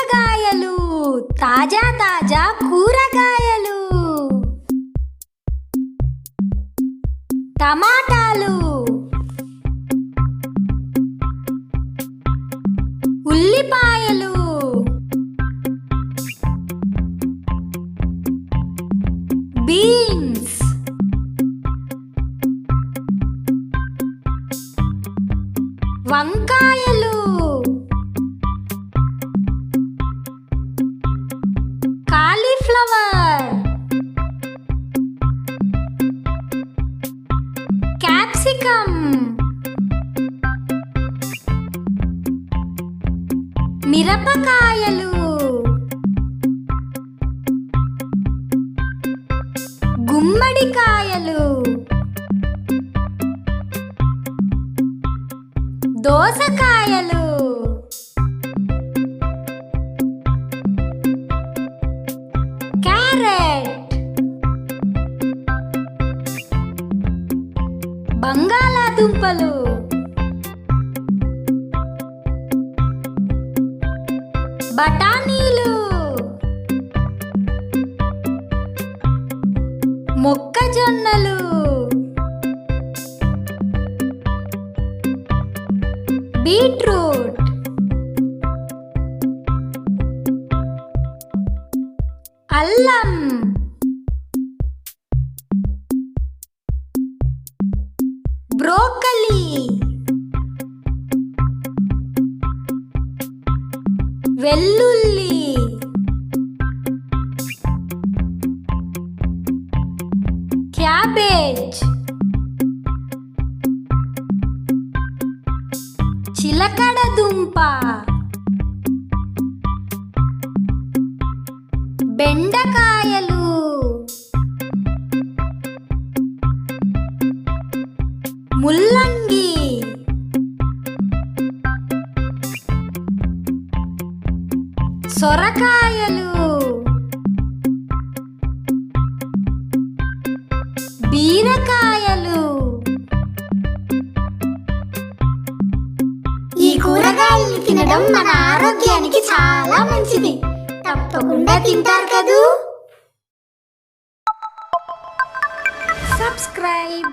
కూరగాయలు, తాజా తాజా కూరగాయలు. టమాటాలు, ఉల్లిపాయలు, బీన్స్, వంకాయలు, కాలీఫ్లవర్, క్యాప్సికమ్, మిరపకాయలు, గుమ్మడికాయలు, దోసకాయలు, క్యారెట్, బంగాళాదుంపలు, బఠానీలు, మొక్కజొన్నలు, బీట్రూట్, అల్లం, బ్రోకలీ, వెల్లుల్లి, క్యాబేజ్, చిలకడ దుంప, బెండకాయలు, ముల్లంగి, సొరకాయలు, బీరకాయలు. ఈ కూరగాయలు తినడం మన ఆరోగ్యానికి చాలా మంచిది. తప్పకుండా తింటారు కదూ. సబ్స్క్రైబ్.